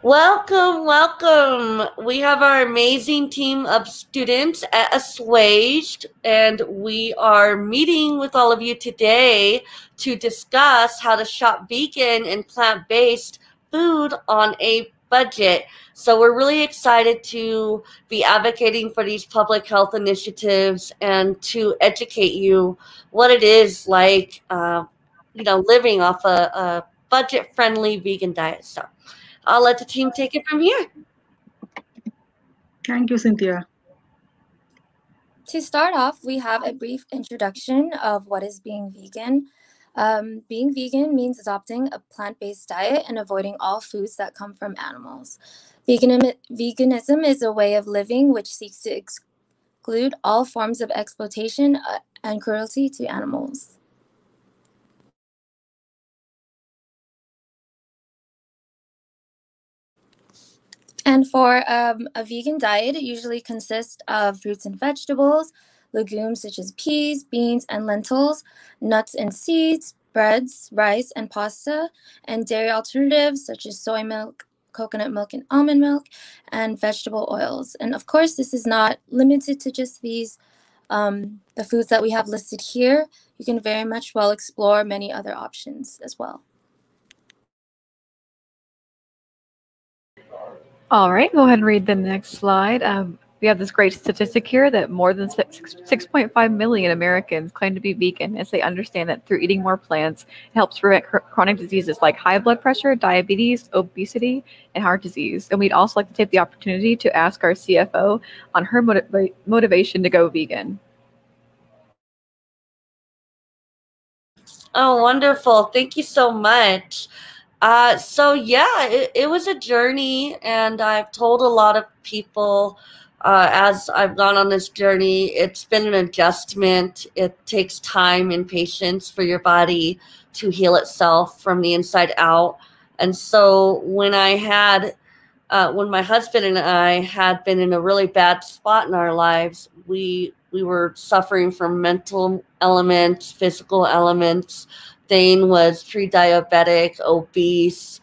Welcome, welcome. We have our amazing team of students at Assuaged, and we are meeting with all of you today to discuss how to shop vegan and plant-based food on a budget. So we're really excited to be advocating for these public health initiatives and to educate you what it is like, living off a budget-friendly vegan diet. So I'll let the team take it from here. Thank you, Cynthia. To start off, we have a brief introduction of what is being vegan. Being vegan means adopting a plant-based diet and avoiding all foods that come from animals. Veganism is a way of living which seeks to exclude all forms of exploitation and cruelty to animals. And for a vegan diet, it usually consists of fruits and vegetables, legumes such as peas, beans, and lentils, nuts and seeds, breads, rice, and pasta, and dairy alternatives such as soy milk, coconut milk, and almond milk, and vegetable oils. And of course, this is not limited to just these, the foods that we have listed here. You can very much well explore many other options as well. All right, go ahead and read the next slide. We have this great statistic here that more than 6.5 million Americans claim to be vegan as they understand that through eating more plants, it helps prevent chronic diseases like high blood pressure, diabetes, obesity, and heart disease. And we'd also like to take the opportunity to ask our CFO on her motivation to go vegan. Oh, wonderful. Thank you so much. It was a journey, and I've told a lot of people as I've gone on this journey, it's been an adjustment. It takes time and patience for your body to heal itself from the inside out. And so when my husband and I had been in a really bad spot in our lives, we were suffering from mental elements, physical elements. Thane was pre-diabetic, obese,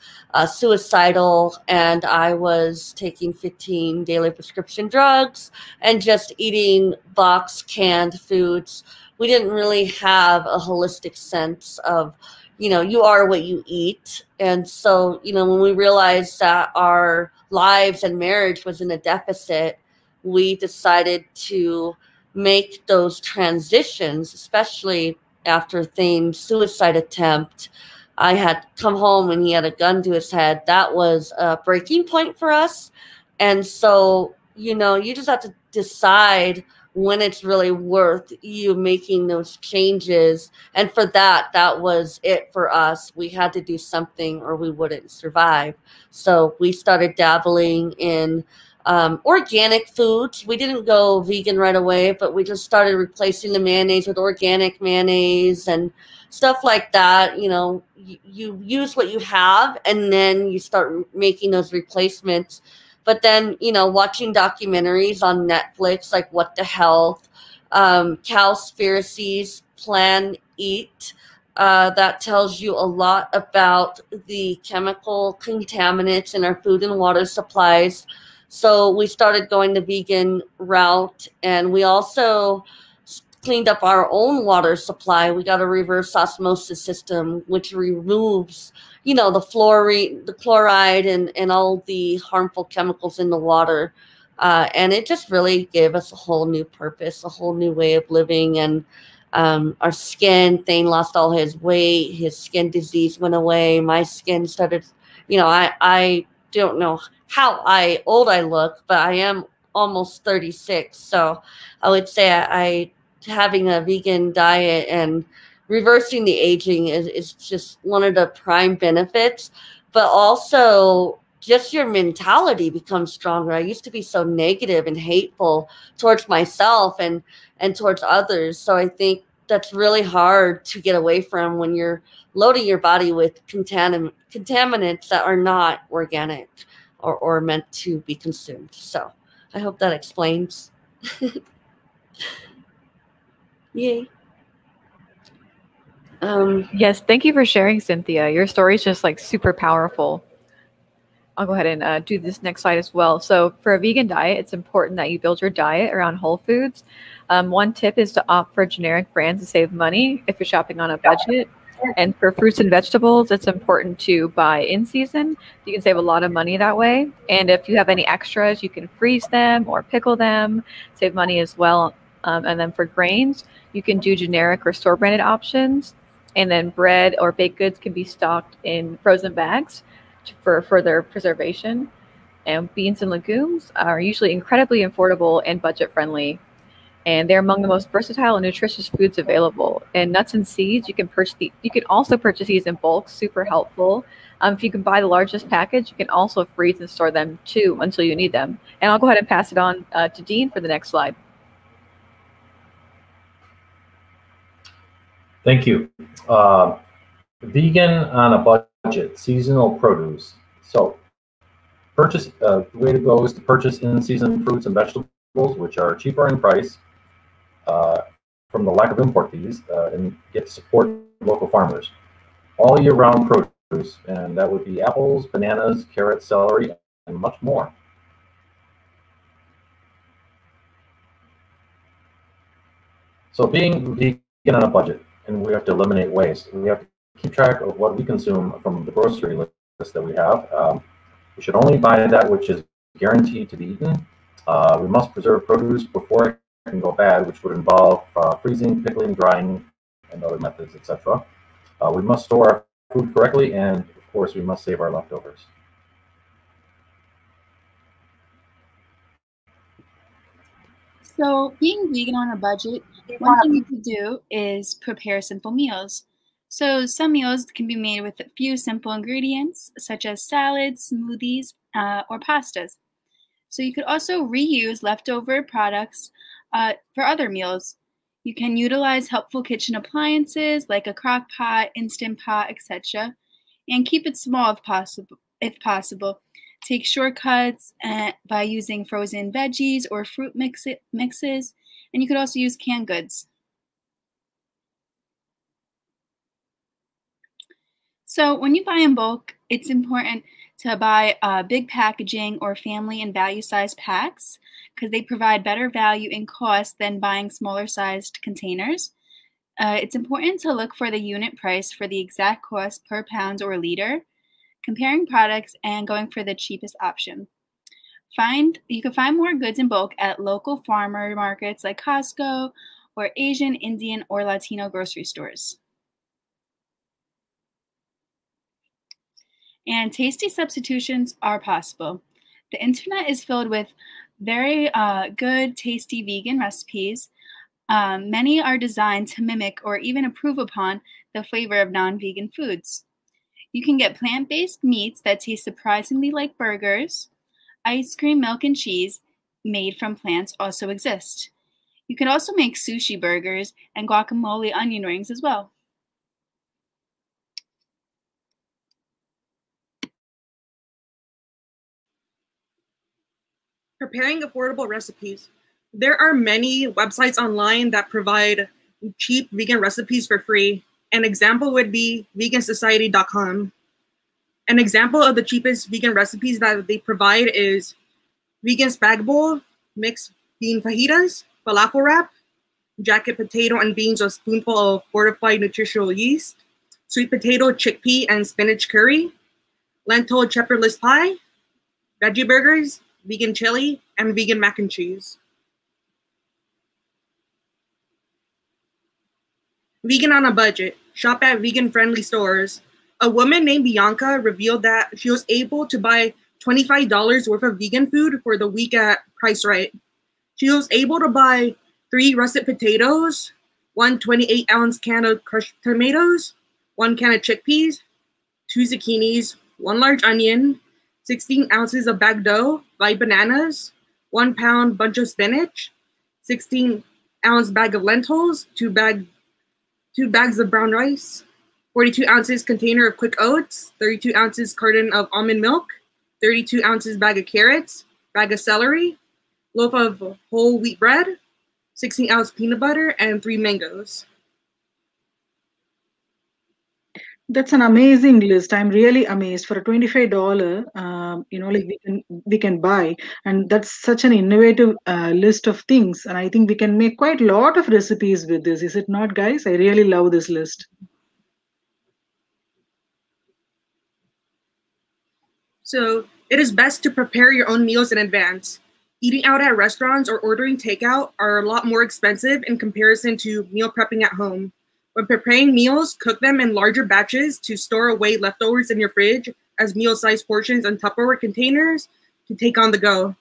suicidal, and I was taking 15 daily prescription drugs and just eating box canned foods. We didn't really have a holistic sense of, you are what you eat. And so, when we realized that our lives and marriage was in a deficit, we decided to make those transitions, especially after Thane's suicide attempt. I had come home and he had a gun to his head. That was a breaking point for us. And so, you just have to decide when it's really worth you making those changes. And for that was it for us. We had to do something or we wouldn't survive. So we started dabbling in organic foods. We didn't go vegan right away, but we just started replacing the mayonnaise with organic mayonnaise and stuff like that. You use what you have and then you start making those replacements. But then, watching documentaries on Netflix like What the Health, Cowspiracies, Plan Eat, that tells you a lot about the chemical contaminants in our food and water supplies. So we started going the vegan route, and we also cleaned up our own water supply. We got a reverse osmosis system, which removes, the fluoride, the chloride, and all the harmful chemicals in the water. And it just really gave us a whole new purpose, a whole new way of living. And our skin, Thane lost all his weight, his skin disease went away. My skin started, I don't know how old I look, but I am almost 36. So I would say I having a vegan diet and reversing the aging is just one of the prime benefits. But also just your mentality becomes stronger. I used to be so negative and hateful towards myself and towards others. So I think that's really hard to get away from when you're loading your body with contaminants that are not organic or meant to be consumed. So I hope that explains. Yay. Yes, thank you for sharing, Cynthia. Your story is just like super powerful. I'll go ahead and do this next slide as well. So for a vegan diet, it's important that you build your diet around whole foods. One tip is to opt for generic brands to save money if you're shopping on a budget. And for fruits and vegetables, it's important to buy in season. You can save a lot of money that way. And if you have any extras, you can freeze them or pickle them, save money as well. And then for grains, you can do generic or store branded options. And then bread or baked goods can be stocked in frozen bags for further preservation. And beans and legumes are usually incredibly affordable and budget friendly. And they're among the most versatile and nutritious foods available. And nuts and seeds, you can also purchase these in bulk, super helpful. If you can buy the largest package, you can also freeze and store them too until you need them. And I'll go ahead and pass it on to Dean for the next slide. Thank you. Vegan on a budget, seasonal produce. So the way to go is to purchase in-season fruits and vegetables, which are cheaper in price from the lack of import fees, and get to support local farmers. All year-round produce, and that would be apples, bananas, carrots, celery, and much more. So being vegan on a budget, and we have to eliminate waste. We have to keep track of what we consume from the grocery list that we have. We should only buy that which is guaranteed to be eaten. We must preserve produce before it can go bad, which would involve freezing, pickling, drying, and other methods, etc. We must store our food correctly, and of course, we must save our leftovers. So being vegan on a budget, one thing you could do is prepare simple meals. So some meals can be made with a few simple ingredients, such as salads, smoothies, or pastas. So you could also reuse leftover products for other meals. You can utilize helpful kitchen appliances like a crock pot, Instant Pot, etc., and keep it small if possible. Take shortcuts by using frozen veggies or fruit mixes, and you could also use canned goods. So when you buy in bulk, it's important to buy big packaging or family and value size packs because they provide better value and cost than buying smaller sized containers. It's important to look for the unit price for the exact cost per pound or liter, comparing products and going for the cheapest option. You can find more goods in bulk at local farmer markets like Costco or Asian, Indian, or Latino grocery stores. And tasty substitutions are possible. The internet is filled with very good, tasty vegan recipes. Many are designed to mimic or even improve upon the flavor of non-vegan foods. You can get plant-based meats that taste surprisingly like burgers. Ice cream, milk, and cheese made from plants also exist. You can also make sushi burgers and guacamole onion rings as well. Preparing affordable recipes. There are many websites online that provide cheap vegan recipes for free. An example would be vegansociety.com. An example of the cheapest vegan recipes that they provide is vegan spag bowl, mixed bean fajitas, falafel wrap, jacket potato and beans with a spoonful of fortified nutritional yeast, sweet potato, chickpea, and spinach curry, lentil shepherdless pie, veggie burgers, vegan chili, and vegan mac and cheese. Vegan on a budget. Shop at vegan-friendly stores. A woman named Bianca revealed that she was able to buy $25 worth of vegan food for the week at Price Right. She was able to buy 3 russet potatoes, 1 28-ounce can of crushed tomatoes, 1 can of chickpeas, 2 zucchinis, 1 large onion, 16 ounces of bagged dough, 5 bananas, 1 pound bunch of spinach, 16-ounce bag of lentils, 2 bags of brown rice, 42 ounces container of quick oats, 32 ounces carton of almond milk, 32 ounces bag of carrots, bag of celery, loaf of whole wheat bread, 16-ounce peanut butter, and 3 mangoes. That's an amazing list. I'm really amazed for a $25. Like we can buy, and that's such an innovative list of things. And I think we can make quite a lot of recipes with this. Is it not, guys? I really love this list. So it is best to prepare your own meals in advance. Eating out at restaurants or ordering takeout are a lot more expensive in comparison to meal prepping at home. When preparing meals, cook them in larger batches to store away leftovers in your fridge as meal-sized portions and Tupperware containers to take on the go.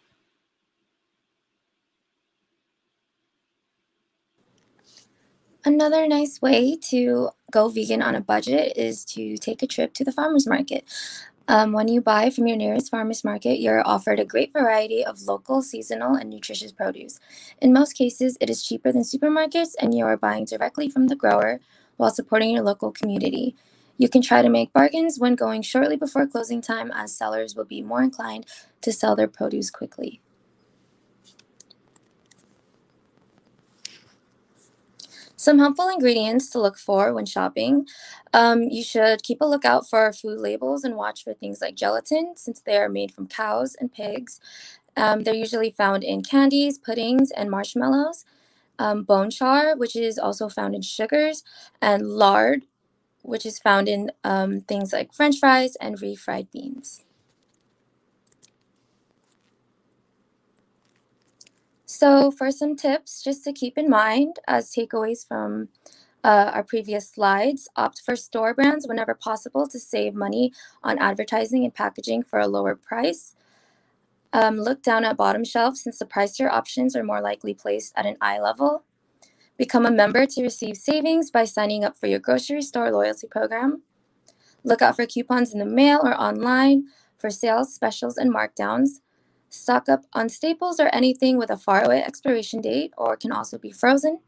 Another nice way to go vegan on a budget is to take a trip to the farmer's market. When you buy from your nearest farmer's market, you're offered a great variety of local, seasonal, and nutritious produce. In most cases, it is cheaper than supermarkets, and you are buying directly from the grower while supporting your local community. You can try to make bargains when going shortly before closing time, as sellers will be more inclined to sell their produce quickly. Some helpful ingredients to look for when shopping. You should keep a lookout for food labels and watch for things like gelatin, since they are made from cows and pigs. They're usually found in candies, puddings, and marshmallows. Bone char, which is also found in sugars, and lard, which is found in things like French fries and refried beans. So, for some tips just to keep in mind as takeaways from our previous slides, opt for store brands whenever possible to save money on advertising and packaging for a lower price. Look down at bottom shelf since the price tier options are more likely placed at an eye level. Become a member to receive savings by signing up for your grocery store loyalty program. Look out for coupons in the mail or online for sales, specials, and markdowns. Stock up on staples or anything with a faraway expiration date or can also be frozen.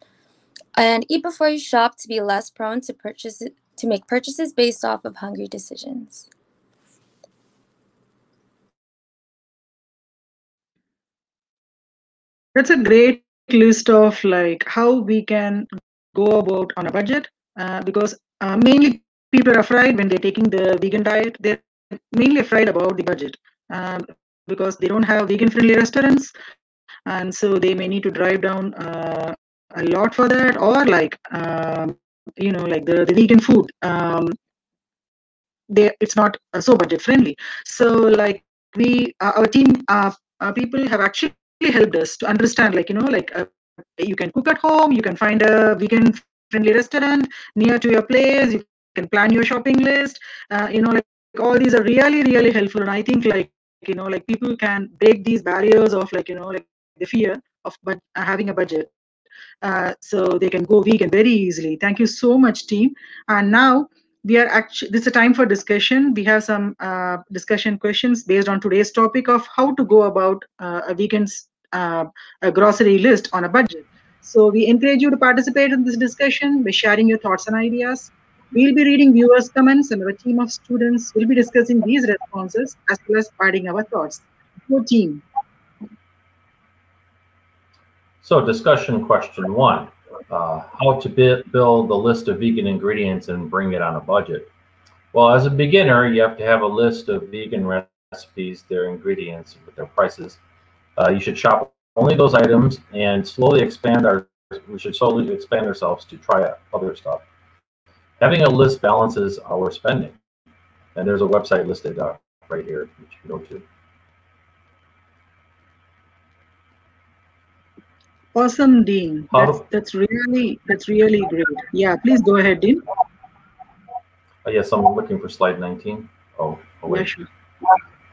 And eat before you shop to be less prone to make purchases based off of hungry decisions. That's a great list of like how we can go about on a budget, because mainly people are afraid when they're taking the vegan diet. They're mainly afraid about the budget, because they don't have vegan-friendly restaurants, and so they may need to drive down a lot for that, or like like the vegan food. It's not so budget friendly. So like our team people have actually helped us to understand, you can cook at home, you can find a vegan friendly restaurant near to your place, you can plan your shopping list. Like all these are really helpful, and I think like people can break these barriers of like the fear of having a budget, so they can go vegan very easily. Thank you so much, team. And now we are actually, this is a time for discussion. We have some discussion questions based on today's topic of how to go about a vegan's a grocery list on a budget. So we encourage you to participate in this discussion by sharing your thoughts and ideas. We'll be reading viewers' comments, and our team of students will be discussing these responses as well as adding our thoughts. Go team. So discussion question one, how to build a list of vegan ingredients and bring it on a budget. Well, as a beginner, you have to have a list of vegan recipes, their ingredients, with their prices. You should shop only those items and we should slowly expand ourselves to try out other stuff. Having a list balances our spending. And there's a website listed right here that you can go to. Awesome, Dean. That's really great. Yeah, please go ahead, Dean. Yes, I'm looking for slide 19. Oh wait. Yeah, sure.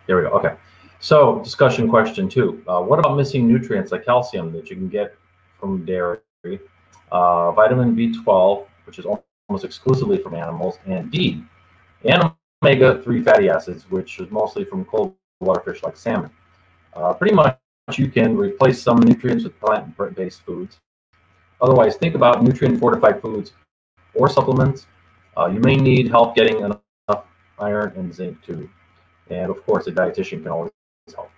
There we go. Okay. So discussion question two. What about missing nutrients like calcium that you can get from dairy, vitamin B12, which is almost exclusively from animals, and D, and omega-3 fatty acids, which is mostly from cold water fish like salmon. Pretty much you can replace some nutrients with plant-based foods. Otherwise, think about nutrient-fortified foods or supplements. You may need help getting enough iron and zinc too. And of course, a dietitian can always help.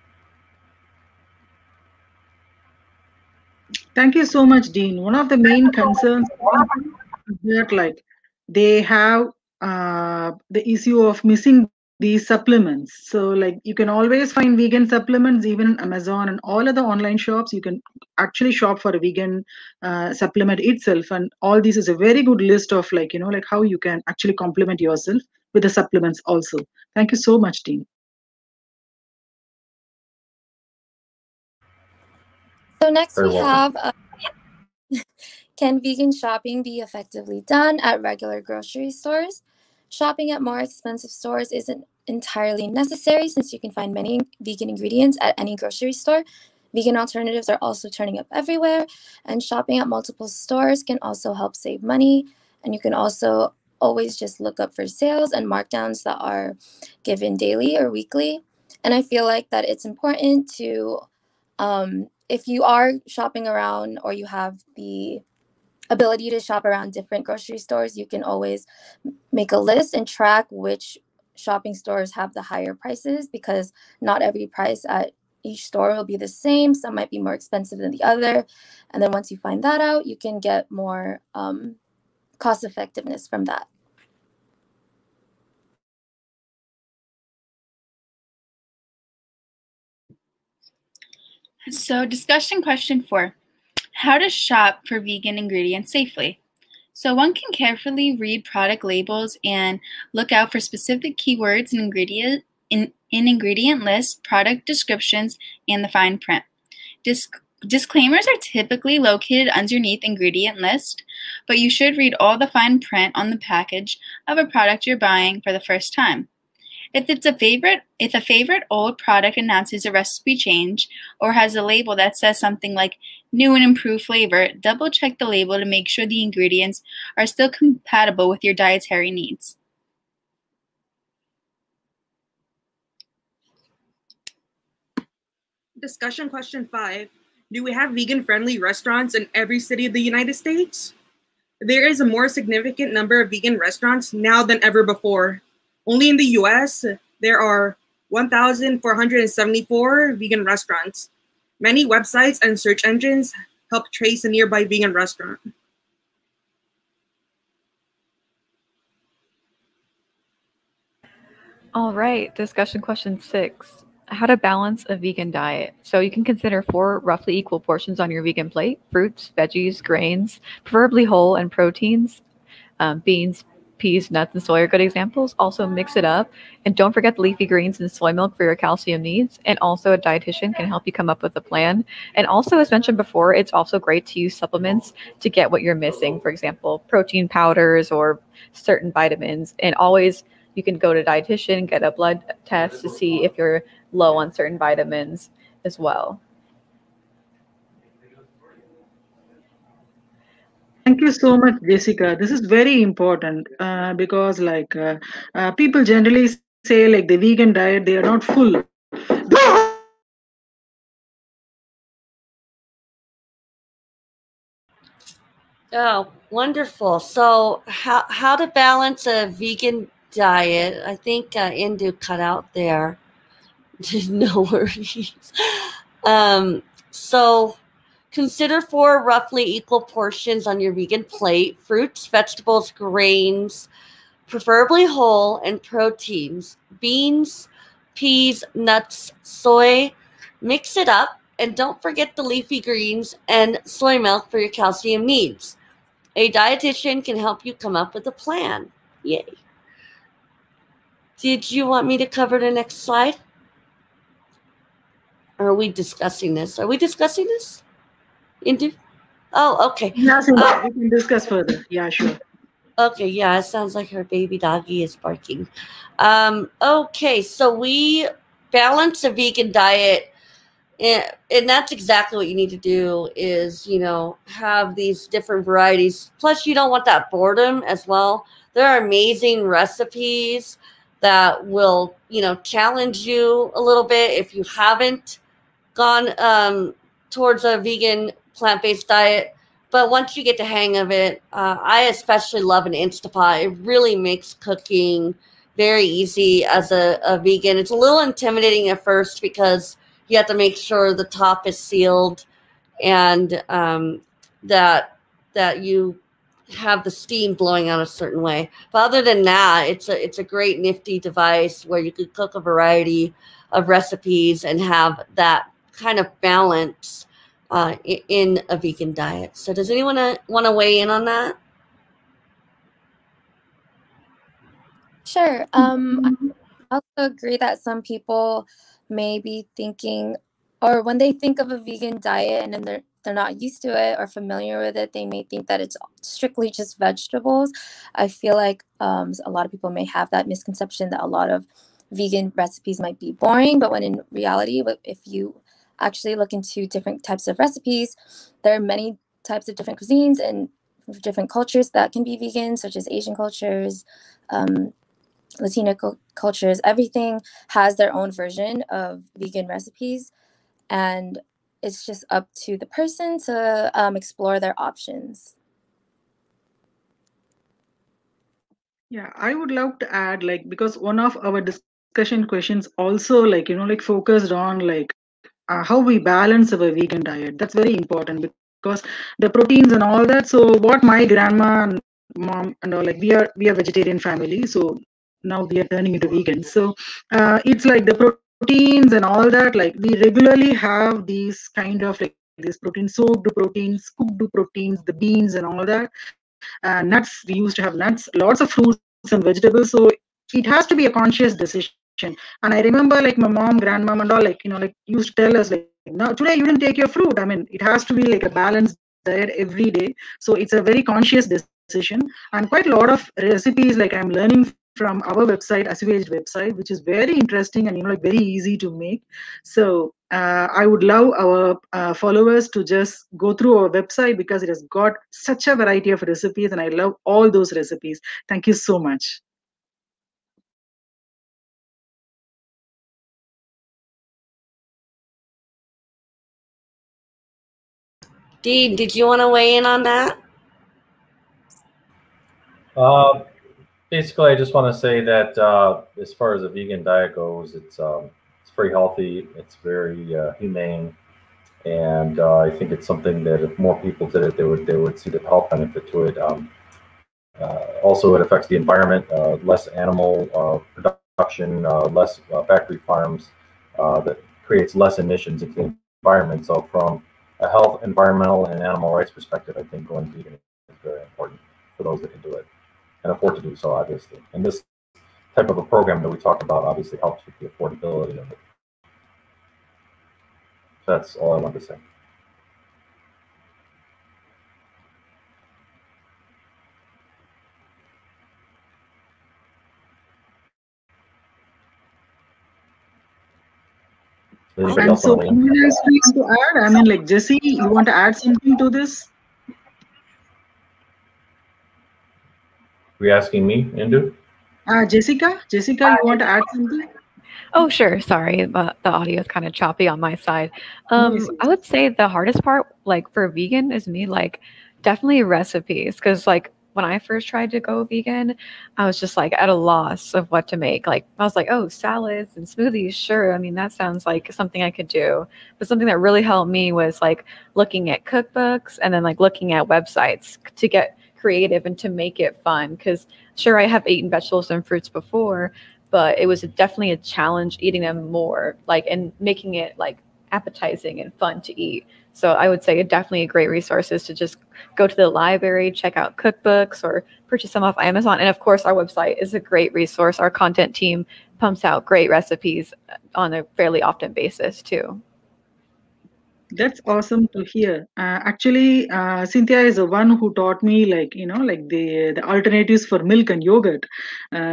Thank you so much, Dean. One of the main concerns is that like they have the issue of missing these supplements. So like you can always find vegan supplements even on Amazon and all other online shops. You can actually shop for a vegan supplement itself, and all this is a very good list of like like how you can actually complement yourself with the supplements also. Thank you so much, team. So next Very we welcome. have can vegan shopping be effectively done at regular grocery stores? Shopping at more expensive stores isn't entirely necessary since you can find many vegan ingredients at any grocery store. Vegan alternatives are also turning up everywhere, and shopping at multiple stores can also help save money. And you can also always just look up for sales and markdowns that are given daily or weekly. And I feel like that it's important to, if you are shopping around or you have the ability to shop around different grocery stores, you can always make a list and track which shopping stores have the higher prices, because not every price at each store will be the same. Some might be more expensive than the other. And then once you find that out, you can get more cost effectiveness from that. So discussion question 4. How to shop for vegan ingredients safely. So one can carefully read product labels and look out for specific keywords in ingredient lists, product descriptions, and the fine print. Disclaimers are typically located underneath ingredient list, but you should read all the fine print on the package of a product you're buying for the first time. If a favorite old product announces a recipe change or has a label that says something like new and improved flavor, double check the label to make sure the ingredients are still compatible with your dietary needs. Discussion question 5. Do we have vegan-friendly restaurants in every city of the United States? There is a more significant number of vegan restaurants now than ever before. Only in the US, there are 1,474 vegan restaurants. Many websites and search engines help trace a nearby vegan restaurant. All right, discussion question 6. How to balance a vegan diet. So you can consider 4 roughly equal portions on your vegan plate: fruits, veggies, grains, preferably whole, and proteins. Beans, peas, nuts, and soy are good examples. Also mix it up. And don't forget the leafy greens and soy milk for your calcium needs. And also a dietitian can help you come up with a plan. And also, as mentioned before, it's also great to use supplements to get what you're missing. For example, protein powders or certain vitamins. And always you can go to a dietitian, get a blood test to see if you're low on certain vitamins as well. Thank you so much, Jessica. This is very important because, like, people generally say, like, the vegan diet, they are not full. Oh, wonderful. So how to balance a vegan diet? I think Indu cut out there. No worries. So consider 4 roughly equal portions on your vegan plate: fruits, vegetables, grains, preferably whole, and proteins: beans, peas, nuts, soy. Mix it up, and don't forget the leafy greens and soy milk for your calcium needs. A dietitian can help you come up with a plan. Yay. Did you want me to cover the next slide? Or are we discussing this? Are we discussing this? Indu? Oh, okay. Yes, we can discuss further. Yeah, sure. Okay, yeah, it sounds like her baby doggy is barking. Okay, so we balance a vegan diet, and that's exactly what you need to do is, have these different varieties. Plus, you don't want that boredom as well. There are amazing recipes that will, challenge you a little bit if you haven't gone towards a vegan plant-based diet. But once you get the hang of it, I especially love an Instapot. It really makes cooking very easy as a vegan. It's a little intimidating at first because you have to make sure the top is sealed and that you have the steam blowing out a certain way. But other than that, it's a great nifty device where you could cook a variety of recipes and have that kind of balance in a vegan diet. So does anyone want to weigh in on that? Sure. I also agree that some people may be thinking, or when they think of a vegan diet and then they're not used to it or familiar with it, they may think that it's strictly just vegetables. I feel like a lot of people may have that misconception that a lot of vegan recipes might be boring, but when in reality, if you actually look into different types of recipes, there are many types of different cuisines and different cultures that can be vegan, such as Asian cultures, Latino cultures. Everything has their own version of vegan recipes, and it's just up to the person to explore their options. Yeah, I would love to add, like, because one of our discussion questions also, like, like focused on like how we balance our vegan diet. That's very important because the proteins and all that. So what my grandma and mom and all, like, we are vegetarian family. So now we are turning into vegans. So it's like the proteins and all that. Like we regularly have these kind of like these protein soaked proteins, cooked proteins, the beans and all that. Nuts, we used to have nuts, lots of fruits and vegetables. So it has to be a conscious decision. And I remember like my mom, grandmom and all, like, like used to tell us like, no, today you didn't take your fruit. I mean, it has to be like a balanced diet every day. So it's a very conscious decision. And quite a lot of recipes like I'm learning from our website, Assuaged website, which is very interesting and like very easy to make. So I would love our followers to just go through our website because it has got such a variety of recipes, and I love all those recipes. Thank you so much. Dean, did you want to weigh in on that? Basically, I just want to say that as far as a vegan diet goes, it's very healthy, it's very humane, and I think it's something that if more people did it, they would see the health benefit to it. Also, it affects the environment, less animal production, less factory farms, that creates less emissions into the environment. So from a health, environmental, and animal rights perspective, I think going vegan is very important for those that can do it and afford to do so, obviously. And this type of a program that we talked about obviously helps with the affordability of it. So that's all I want to say. Anybody else So want to anyone else needs to add? I mean, like Jesse, you want to add something to this? Were you asking me, Indu? Jessica, you want to add something? Oh, sure. Sorry, but the audio is kind of choppy on my side. No issues. I would say the hardest part, like for vegan, is me like definitely recipes, because like when I first tried to go vegan, I was just like at a loss of what to make. Like I was like, oh, salads and smoothies, sure. I mean, that sounds like something I could do. But something that really helped me was like looking at cookbooks and then like looking at websites to get creative and to make it fun. Because sure, I have eaten vegetables and fruits before, but it was definitely a challenge eating them more, like, and making it like appetizing and fun to eat. So I would say definitely a great resource is to just go to the library, check out cookbooks, or purchase them off Amazon. And of course, our website is a great resource. Our content team pumps out great recipes on a fairly often basis too. That's awesome to hear. Actually, Cynthia is the one who taught me, like, like the alternatives for milk and yogurt.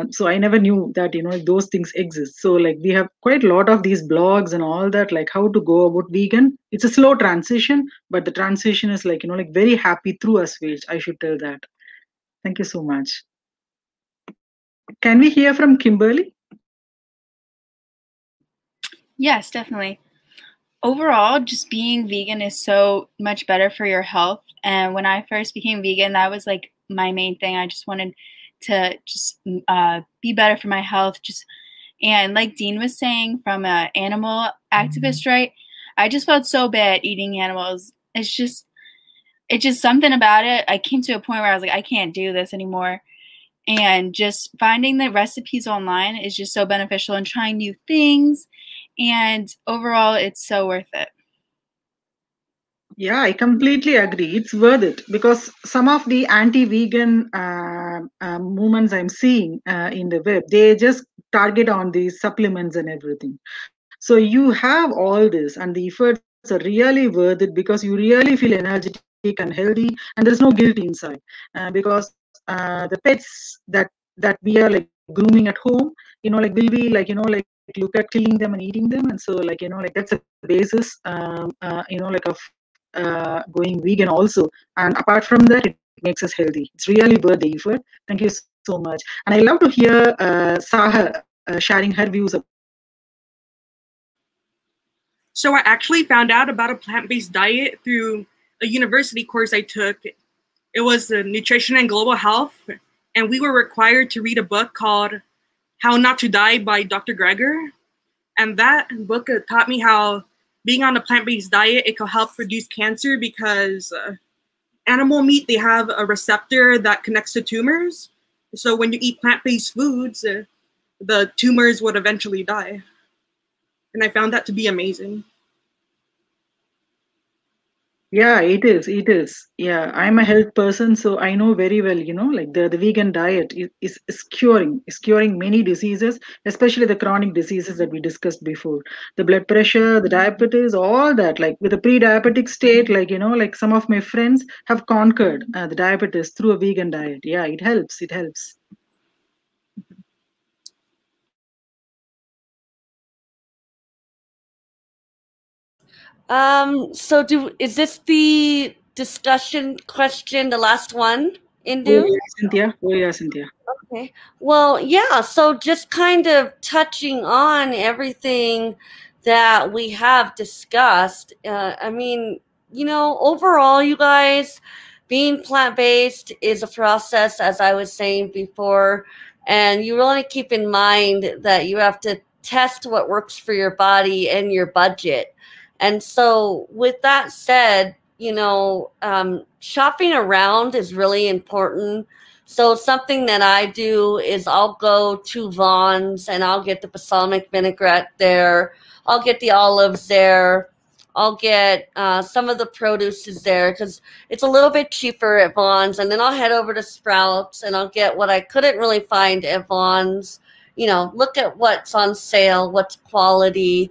So I never knew that, those things exist. So like we have quite a lot of these blogs and all that, like how to go about vegan. It's a slow transition, but the transition is like, like very happy through Assuaged. I should tell that. Thank you so much. Can we hear from Kimberly? Yes, definitely. Overall, just being vegan is so much better for your health. And when I first became vegan, that was like my main thing. I just wanted to just be better for my health. And like Dean was saying, from an animal activist, right? I just felt so bad eating animals. it's just something about it. I came to a point where I was like, I can't do this anymore. And just finding the recipes online is just so beneficial and trying new things. And overall, it's so worth it. Yeah, I completely agree. It's worth it because some of the anti-vegan movements I'm seeing in the web, they just target on these supplements and everything. So you have all this, and the efforts are really worth it because you really feel energetic and healthy, and there's no guilt inside. Because the pets that we are like grooming at home, like will we like look at killing them and eating them, and so like that's a basis, like of going vegan also. And apart from that, it makes us healthy. It's really worth the effort. Thank you so much. And I love to hear Saha sharing her views about it. So I actually found out about a plant-based diet through a university course I took. It was Nutrition and Global Health, and we were required to read a book called How Not to Die by Dr. Greger. And that book taught me how being on a plant-based diet, it could help reduce cancer because animal meat, they have a receptor that connects to tumors. So when you eat plant-based foods, the tumors would eventually die. And I found that to be amazing. Yeah, it is. It is. Yeah, I'm a health person, so I know very well, like the vegan diet is curing many diseases, especially the chronic diseases that we discussed before. The blood pressure, the diabetes, all that. Like with a pre-diabetic state, like some of my friends have conquered the diabetes through a vegan diet. Yeah, it helps. It helps. So is this the discussion question, the last one, Oh Indu? yeah, Cynthia. Oh yeah, Cynthia. Okay. Well, yeah, so just kind of touching on everything that we have discussed. I mean, overall, you guys, being plant-based is a process, as I was saying before, and you really keep in mind that you have to test what works for your body and your budget. And so, with that said, shopping around is really important. So something that I do is I'll go to Vaughn's and I'll get the balsamic vinaigrette there. I'll get the olives there. I'll get some of the produce is there because it's a little bit cheaper at Vaughn's. And then I'll head over to Sprouts and I'll get what I couldn't really find at Vaughn's. Look at what's on sale, what's quality.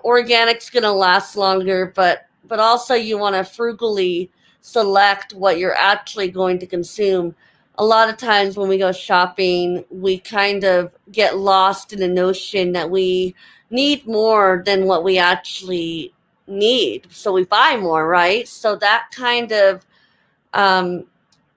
Organic's going to last longer, but also you want to frugally select what you're actually going to consume. A lot of times when we go shopping, we kind of get lost in the notion that we need more than what we actually need. So we buy more, right? So that kind of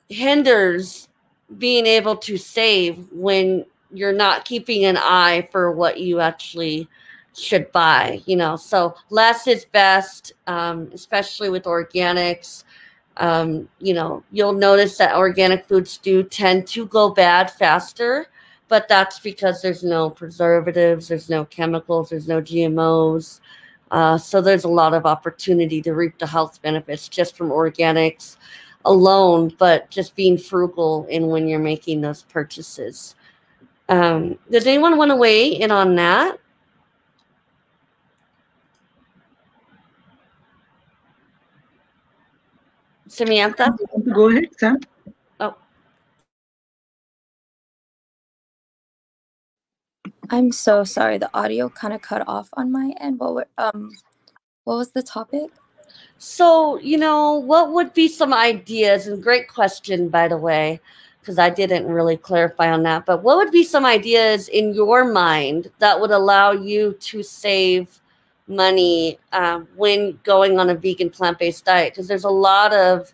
hinders being able to save when you're not keeping an eye for what you actually should buy. So less is best, especially with organics. You'll notice that organic foods do tend to go bad faster, but that's because there's no preservatives, there's no chemicals, there's no GMOs. So there's a lot of opportunity to reap the health benefits just from organics alone, but just being frugal in when you're making those purchases. Does anyone want to weigh in on that? Samantha? Go ahead, Sam. Oh. I'm so sorry. The audio kind of cut off on my end. What was the topic? So, what would be some ideas? And great question, by the way, because I didn't really clarify on that. But what would be some ideas in your mind that would allow you to save money when going on a vegan plant-based diet? Because there's a lot of,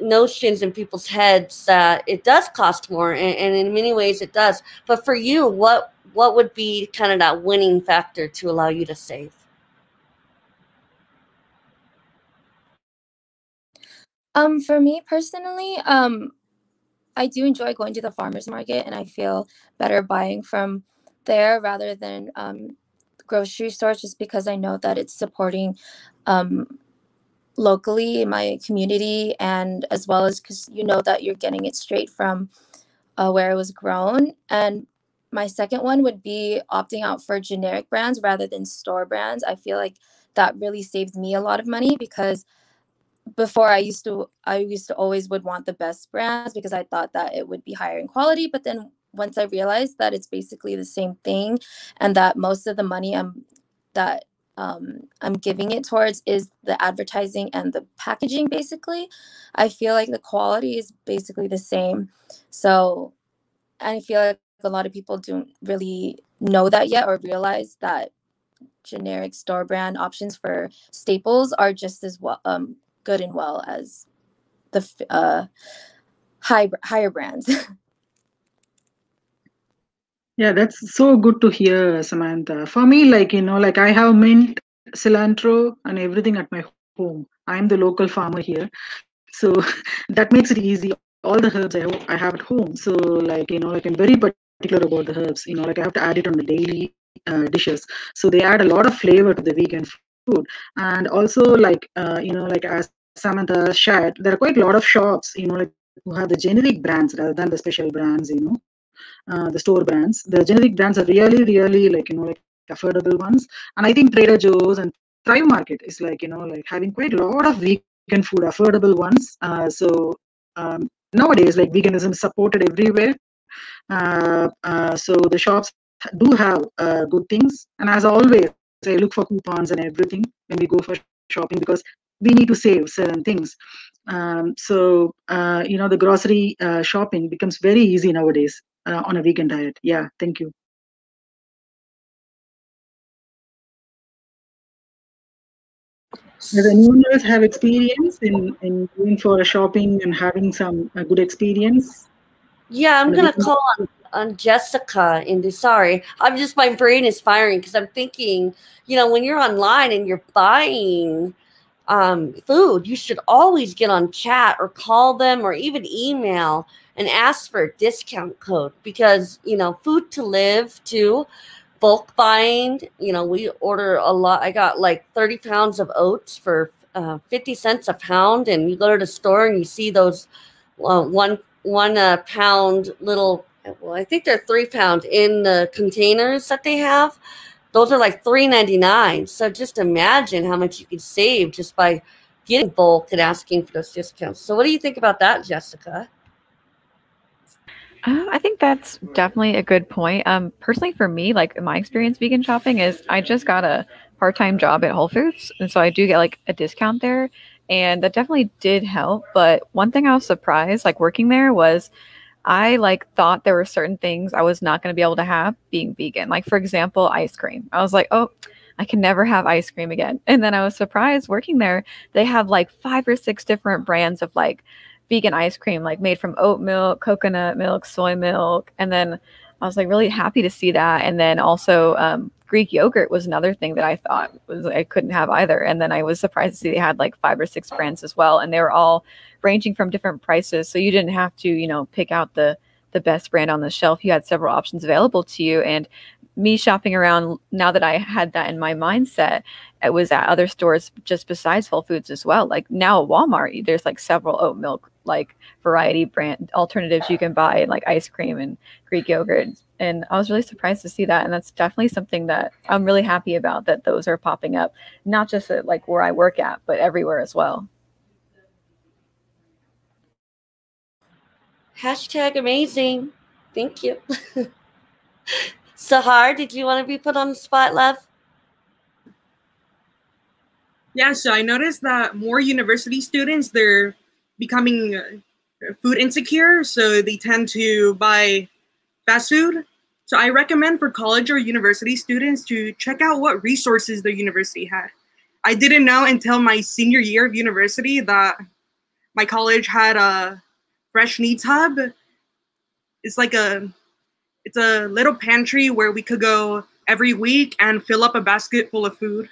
notions in people's heads that it does cost more, and in many ways it does. But for you, what would be kind of that winning factor to allow you to save? For me personally, I do enjoy going to the farmer's market, and I feel better buying from there rather than grocery stores, just because I know that it's supporting locally in my community, and as well as because you know that you're getting it straight from where it was grown. And my second one would be opting out for generic brands rather than store brands. I feel like that really saves me a lot of money, because before I used to always would want the best brands because I thought that it would be higher in quality. But then once I realized that it's basically the same thing, and that most of the money I'm giving it towards is the advertising and the packaging, basically, I feel like the quality is basically the same. So I feel like a lot of people don't really know that yet, or realize that generic store brand options for staples are just as well good and well as the higher brands. Yeah, that's so good to hear, Samantha. For me, like, like I have mint, cilantro, and everything at my home. I'm the local farmer here. So that makes it easy. All the herbs I have at home. So, like, like I'm very particular about the herbs. Like I have to add it on the daily dishes. So they add a lot of flavor to the vegan food. And also, like, like as Samantha shared, there are quite a lot of shops, like who have the generic brands rather than the special brands, the store brands. The generic brands are really, really like, like affordable ones. And I think Trader Joe's and Thrive Market is like, like having quite a lot of vegan food, affordable ones. Nowadays, like veganism is supported everywhere. So the shops do have good things. And as always, I look for coupons and everything when we go for shopping because we need to save certain things. The grocery shopping becomes very easy nowadays on a vegan diet. Yeah, thank you. Does anyone else have experience in going for a shopping and having some good experience? Yeah, I'm gonna call on Jessica in the sorry. My brain is firing because I'm thinking, when you're online and you're buying food, you should always get on chat or call them or even email and ask for a discount code because, food to live too. Bulk buying, we order a lot. I got like 30 pounds of oats for 50 cents a pound. And you go to the store and you see those one pound little, well, I think they're 3 pound in the containers that they have. Those are like $3.99. So just imagine how much you could save just by getting bulk and asking for those discounts. So what do you think about that, Jessica? I think that's definitely a good point. Personally, for me, like my experience vegan shopping is I just got a part-time job at Whole Foods, and so I do get like a discount there, and that definitely did help. But one thing I was surprised, like working there, was I like thought there were certain things I was not going to be able to have being vegan. Like for example, ice cream. I was like, oh, I can never have ice cream again. And then I was surprised working there. They have like 5 or 6 different brands of like vegan ice cream, like made from oat milk, coconut milk, soy milk. And then I was like really happy to see that. And then also Greek yogurt was another thing that I thought was I couldn't have either. And then I was surprised to see they had like 5 or 6 brands as well. And they were all ranging from different prices. So you didn't have to, pick out the best brand on the shelf. You had several options available to you. And me shopping around, now that I had that in my mindset, it was at other stores just besides Whole Foods as well. Like now at Walmart, there's like several oat milk like variety brand alternatives you can buy, like ice cream and Greek yogurt. And I was really surprised to see that. And that's definitely something that I'm really happy about, that those are popping up, not just at like where I work at, but everywhere as well. Hashtag amazing. Thank you. Sahar, did you want to be put on the spot, love? Yeah, so I noticed that more university students, they're becoming food insecure, so they tend to buy fast food. So I recommend for college or university students to check out what resources their university had. I didn't know until my senior year of university that my college had a fresh needs hub. It's like it's a little pantry where we could go every week and fill up a basket full of food.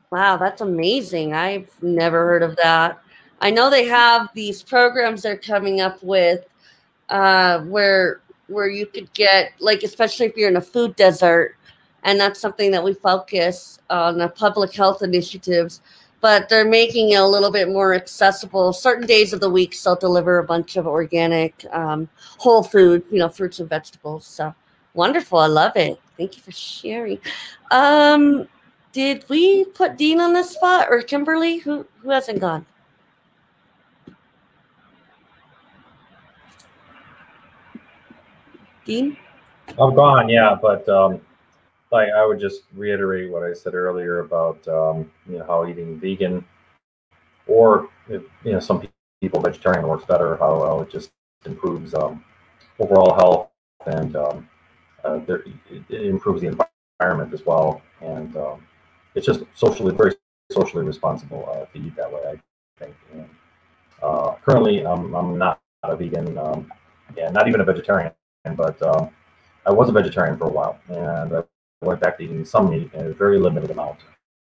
Wow, that's amazing. I've never heard of that. I know they have these programs they're coming up with where you could get, like, especially if you're in a food desert, and that's something that we focus on the public health initiatives. But they're making it a little bit more accessible. Certain days of the week, they'll deliver a bunch of organic, whole food, fruits and vegetables. So wonderful. I love it. Thank you for sharing. Did we put Dean on the spot, or Kimberly? Who hasn't gone? Dean? I'm gone, yeah, but like I would just reiterate what I said earlier about how eating vegan, or some people vegetarian works better. How it just improves overall health, and it improves the environment as well, and it's just very socially responsible to eat that way, I think. And, currently, I'm not a vegan, and not even a vegetarian, but I was a vegetarian for a while, and I went back to eating some meat in a very limited amount.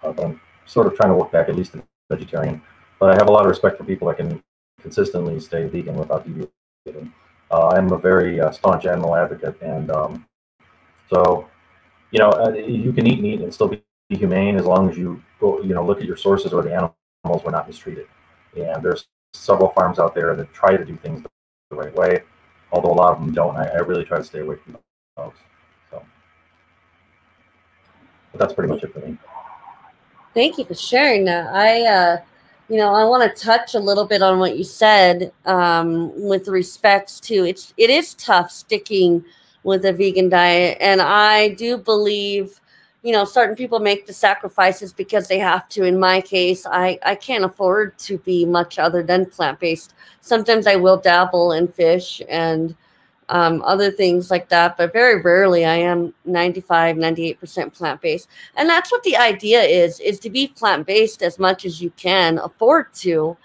But I'm sort of trying to work back at least to vegetarian. But I have a lot of respect for people that can consistently stay vegan without deviating. I'm a very staunch animal advocate, and so you can eat meat and still be humane as long as you go, look at your sources where the animals were not mistreated. And there's several farms out there that try to do things the right way, although a lot of them don't. I really try to stay away from those. So, but that's pretty much it for me. Thank you for sharing that. I want to touch a little bit on what you said with respects to it is tough sticking with a vegan diet. And I do believe, certain people make the sacrifices because they have to. In my case, I can't afford to be much other than plant-based. Sometimes I will dabble in fish and other things like that, but very rarely. I am 98% plant-based. And that's what the idea is to be plant-based as much as you can afford to.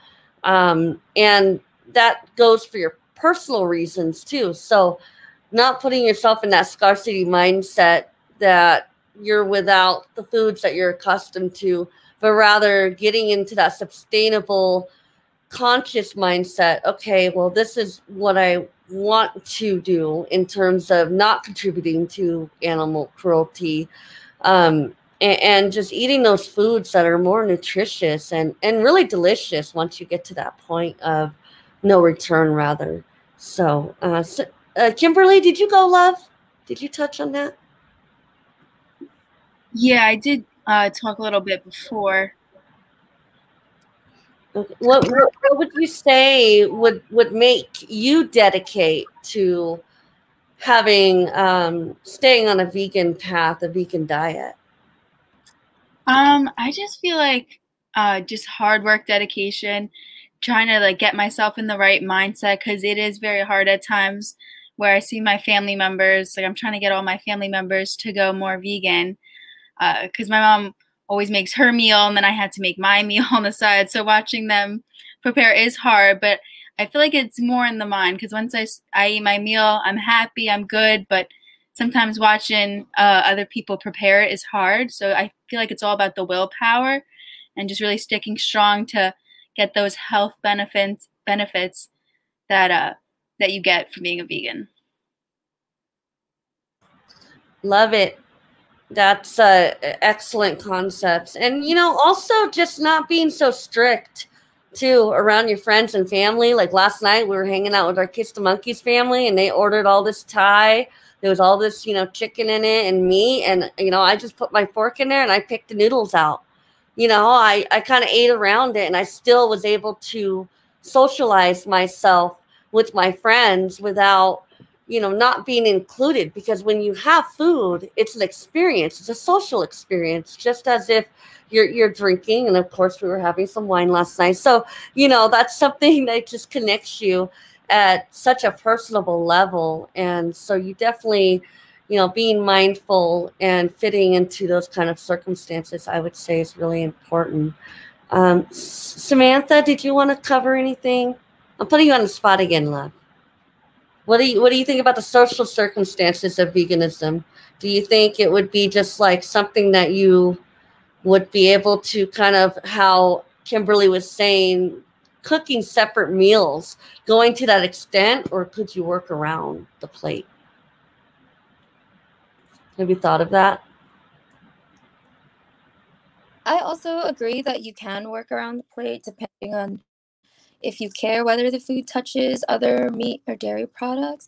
And that goes for your personal reasons too. So not putting yourself in that scarcity mindset that you're without the foods that you're accustomed to, but rather getting into that sustainable, conscious mindset. Okay, well, this is what I want to do in terms of not contributing to animal cruelty, and just eating those foods that are more nutritious and really delicious once you get to that point of no return, rather. So, Kimberly, did you go, love? Did you touch on that? Yeah, I did talk a little bit before. Okay. What would you say would make you dedicate to having staying on a vegan path, a vegan diet? I just feel like just hard work, dedication, trying to like get myself in the right mindset, because it is very hard at times where I see my family members, like I'm trying to get all my family members to go more vegan, because my mom always makes her meal and then I had to make my meal on the side. So watching them prepare is hard, but I feel like it's more in the mind, because once I eat my meal, I'm happy, I'm good, but sometimes watching other people prepare it is hard. So I feel like it's all about the willpower and just really sticking strong to get those health benefits that you get from being a vegan. Love it. That's excellent concepts. And, also just not being so strict too around your friends and family. Like last night we were hanging out with our Kiss the Monkeys family, and they ordered all this Thai. There was all this, chicken in it and meat. And, I just put my fork in there and I picked the noodles out. I kind of ate around it, and I still was able to socialize myself with my friends without, not being included. Because when you have food, it's an experience. It's a social experience, just as if you're drinking. And of course, we were having some wine last night. So, that's something that just connects you at such a personable level. And so you definitely, being mindful and fitting into those kind of circumstances, I would say, is really important. Samantha, did you want to cover anything? I'm putting you on the spot again, love. What do you think about the social circumstances of veganism? Do you think it would be just like something that you would be able to, kind of how Kimberly was saying, cooking separate meals, going to that extent, or could you work around the plate? Have you thought of that? also agree that you can work around the plate depending on if you care whether the food touches other meat or dairy products.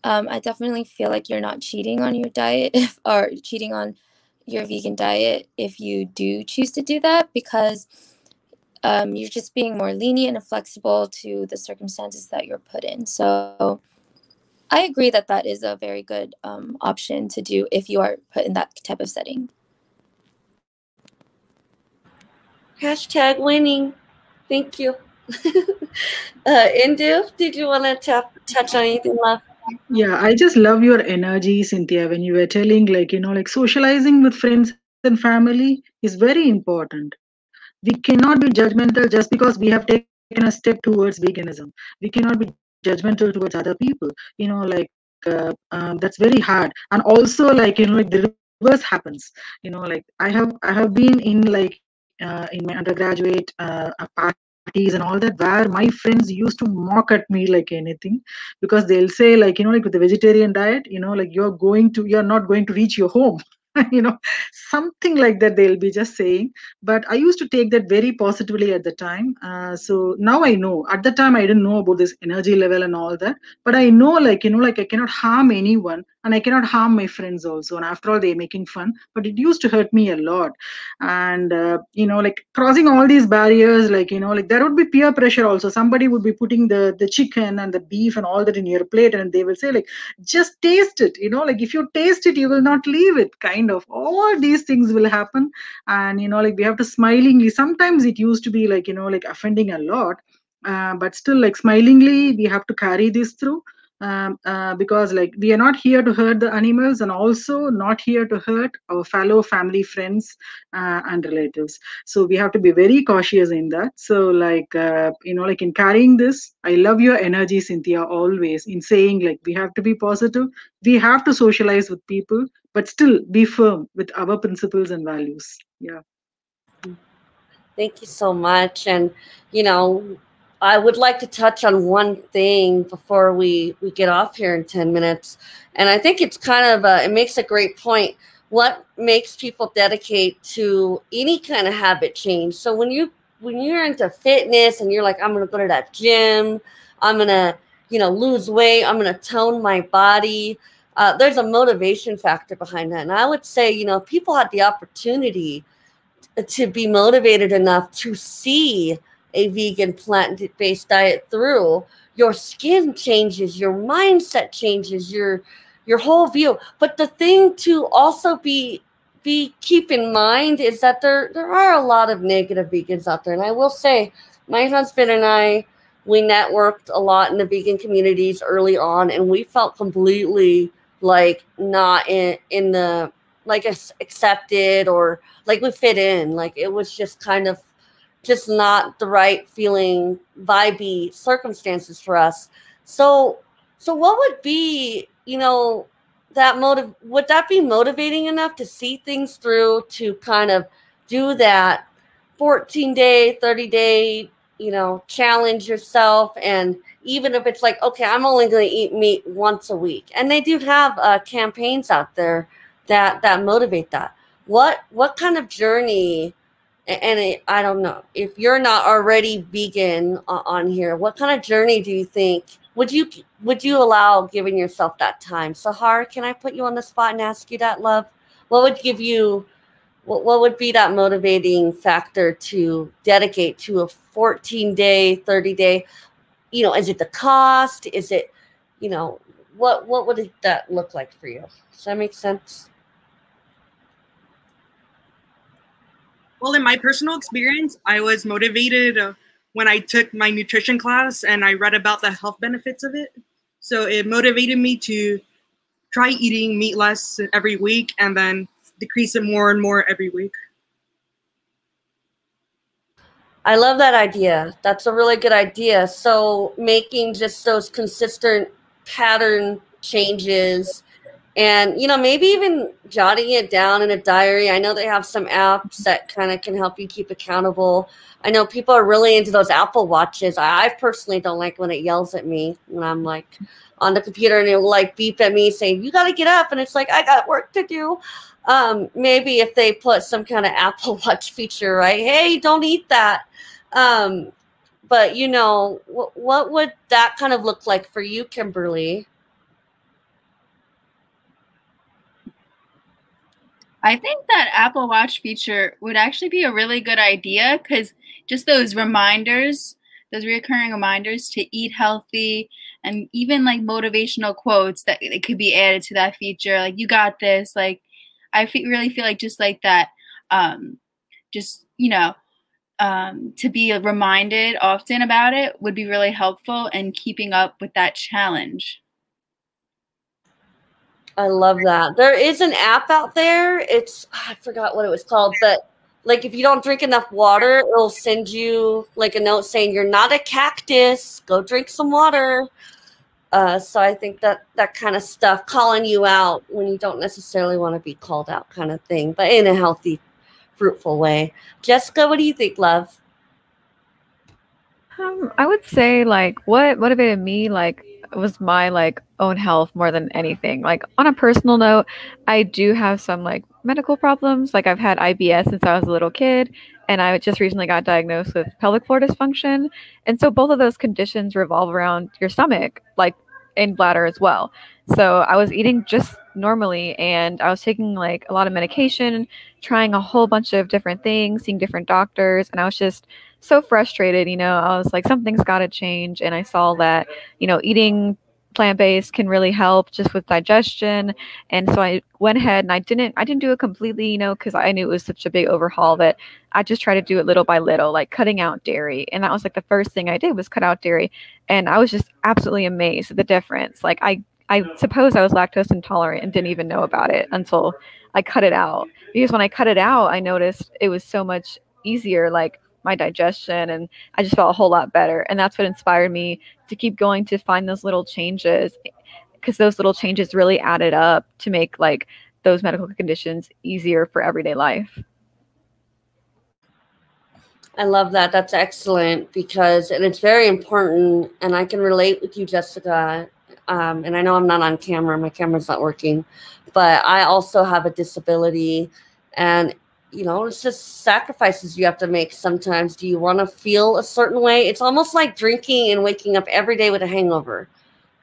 I definitely feel like you're not cheating on your diet or cheating on your vegan diet if you do choose to do that, because you're just being more lenient and flexible to the circumstances that you're put in. So I agree that that is a very good option to do if you are put in that type of setting. Hashtag winning. Thank you. Indu, did you want to touch on anything left? Yeah, I just love your energy, Cynthia, when you were telling, like, like socializing with friends and family is very important. We cannot be judgmental just because we have taken a step towards veganism. We cannot be judgmental towards other people. That's very hard. And also, like the reverse happens. I have been in in my undergraduate parties and all that, where my friends used to mock at me like anything, because they'll say, like, like with the vegetarian diet, you're not going to reach your home. you know Something like that they'll be just saying. But I used to take that very positively at the time. So now I know. At the time I didn't know about this energy level and all that, but I know, like I cannot harm anyone, and I cannot harm my friends also. And after all, they're making fun, but it used to hurt me a lot. And like crossing all these barriers, like there would be peer pressure also. Somebody would be putting the chicken and the beef and all that in your plate, and they will say, like, just taste it. Like if you taste it, you will not leave it, kind of. All these things will happen. And like we have to smilingly, sometimes it used to be like like offending a lot, but still, like, smilingly we have to carry this through. Because like we are not here to hurt the animals, and also not here to hurt our fellow family, friends, and relatives. So we have to be very cautious in that. So like like in carrying this, I love your energy, Cynthia, always in saying, like, we have to be positive, we have to socialize with people, but still be firm with our principles and values. Yeah. Thank you so much. And, you know, I would like to touch on one thing before we get off here in 10 minutes. And I think it's kind of, it makes a great point. What makes people dedicate to any kind of habit change? So when you're into fitness and you're like, I'm going to go to that gym, I'm going to, lose weight, I'm going to tone my body. There's a motivation factor behind that. And I would say, if people had the opportunity to be motivated enough to see a vegan plant-based diet through, your skin changes, your mindset changes, your whole view. But the thing to also be keep in mind is that there are a lot of negative vegans out there. And I will say, my husband and I, we networked a lot in the vegan communities early on, and we felt completely like not in the like accepted, or like we fit in. Like it was just kind of just not the right feeling, vibey circumstances for us. So what would be, that would that be motivating enough to see things through, to kind of do that 14-day, 30-day, challenge yourself? And even if it's like, okay, I'm only going to eat meat once a week, and they do have campaigns out there that motivate that. What kind of journey? And I don't know if you're not already vegan on here. What kind of journey do you think would you allow giving yourself that time? Sahar, can I put you on the spot and ask you that, love? What would give you what would be that motivating factor to dedicate to a 14-day, 30-day? Is it the cost? Is it, what would that look like for you? Does that make sense? Well, in my personal experience, I was motivated when I took my nutrition class and I read about the health benefits of it. So it motivated me to try eating meat less every week and then decrease it more and more every week. I love that idea. That's a really good idea. So making just those consistent pattern changes, and maybe even jotting it down in a diary. I know they have some apps that kind of can help you keep accountable. I know people are really into those Apple Watches. I personally don't like when it yells at me when I'm like on the computer, and it will like beep at me saying, you got to get up. And it's like, I got work to do. Maybe if they put some kind of Apple Watch feature, right? Hey, don't eat that. But you know, what would that kind of look like for you, Kimberly? I think that Apple Watch feature would actually be a really good idea, because just those reminders, those recurring reminders to eat healthy, and even like motivational quotes that it could be added to that feature. Like, you got this. Like, I really feel like just like that, just, you know, to be reminded often about it would be really helpful in keeping up with that challenge. I love that. There is an app out there. I forgot what it was called, but like if you don't drink enough water, it'll send you like a note saying you're not a cactus. Go drink some water. So I think that kind of stuff, calling you out when you don't necessarily want to be called out, kind of thing, but in a healthy, fruitful way. Jessica, what do you think, love? I would say like what motivated me like was my like own health more than anything. Like on a personal note, I do have some like medical problems. Like I've had IBS since I was a little kid, and I just recently got diagnosed with pelvic floor dysfunction. And so both of those conditions revolve around your stomach, like and bladder as well. So I was eating just normally, and I was taking like a lot of medication, trying a whole bunch of different things, seeing different doctors, and I was just so frustrated. I was like, something's got to change. And I saw that, eating plant-based can really help just with digestion. And so I went ahead and I didn't do it completely, because I knew it was such a big overhaul, that I just tried to do it little by little, like cutting out dairy. And that was like the first thing I did was cut out dairy. And I was just absolutely amazed at the difference. Like I suppose I was lactose intolerant and didn't even know about it until I cut it out. Because when I cut it out, I noticed it was so much easier, like my digestion, and I just felt a whole lot better. And that's what inspired me to keep going, to find those little changes, because those little changes really added up to make like those medical conditions easier for everyday life. I love that. That's excellent, and it's very important, and I can relate with you, Jessica. And I know I'm not on camera. My camera's not working, but I also have a disability, and it's just sacrifices you have to make sometimes. Do you want to feel a certain way? It's almost like drinking and waking up every day with a hangover.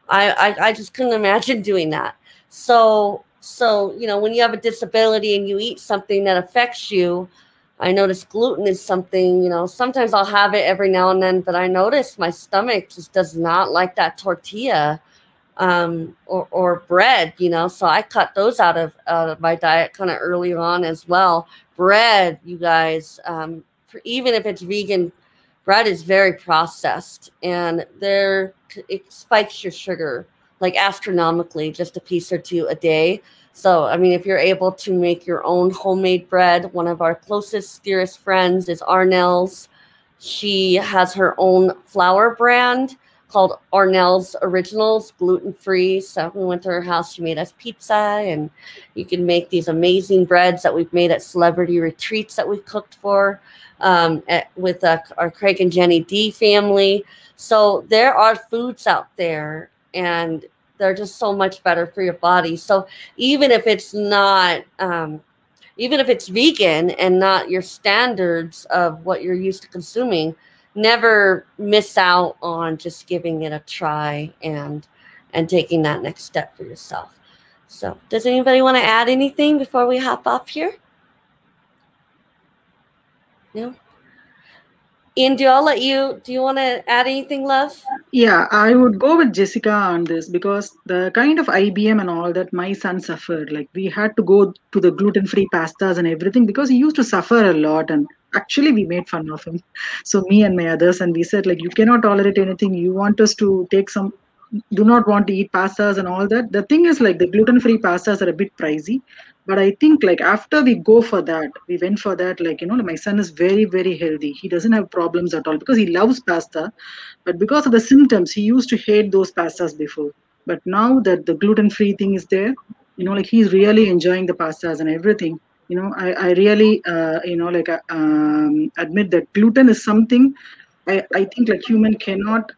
I just couldn't imagine doing that. So when you have a disability and you eat something that affects you, I notice gluten is something, sometimes I'll have it every now and then, but I notice my stomach just does not like that tortilla or bread, so I cut those out of my diet kind of early on as well. Bread, you guys, even if it's vegan, bread is very processed, and it spikes your sugar like astronomically, just a piece or two a day. So, I mean, if you're able to make your own homemade bread, one of our closest, dearest friends is Arnell's. She has her own flour brand called Arnell's Originals, gluten-free. So we went to her house. She made us pizza, and you can make these amazing breads that we've made at celebrity retreats that we've cooked for with our Craig and Jenny D family. So there are foods out there, and they're just so much better for your body. So even if it's not, even if it's vegan and not your standards of what you're used to consuming, never miss out on just giving it a try and taking that next step for yourself. So does anybody want to add anything before we hop off here? No? Ian, do you want to add anything, love? Yeah, I would go with Jessica on this, because the kind of IBM and all that my son suffered, like we had to go to the gluten-free pastas and everything, because he used to suffer a lot, and actually we made fun of him. So me and my others, and we said, like, you cannot tolerate anything. You want us to do not want to eat pastas and all that. The thing is, like, the gluten-free pastas are a bit pricey. But I think, like, after we went for that, like, my son is very, very healthy. He doesn't have problems at all, because he loves pasta. But because of the symptoms, he used to hate those pastas before. But now that the gluten-free thing is there, like, he's really enjoying the pastas and everything. I really, admit that gluten is something I think, like, human cannot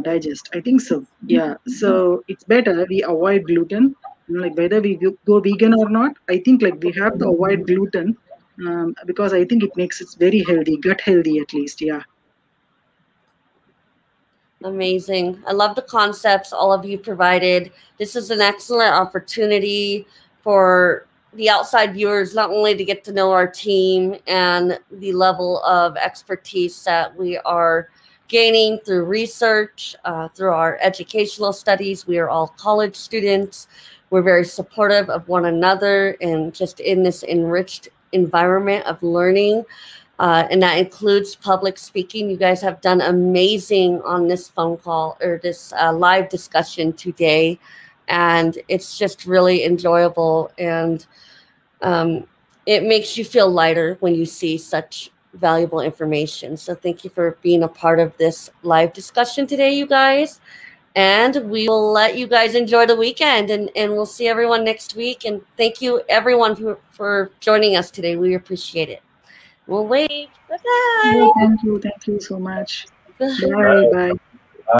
digest. I think so. Yeah. So it's better we avoid gluten. Like whether we go vegan or not, I think like we have to avoid gluten because I think it makes it very healthy, gut healthy at least. Yeah. Amazing. I love the concepts all of you provided. This is an excellent opportunity for the outside viewers not only to get to know our team and the level of expertise that we are gaining through research, through our educational studies. We are all college students. We're very supportive of one another and just in this enriched environment of learning. And that includes public speaking. You guys have done amazing on this phone call or this live discussion today. And it's just really enjoyable. And it makes you feel lighter when you see such valuable information. So thank you for being a part of this live discussion today, you guys. And we will let you guys enjoy the weekend and we'll see everyone next week. And thank you everyone for joining us today. We appreciate it. We'll wait. Bye-bye. Yeah, thank you so much. Bye. Bye.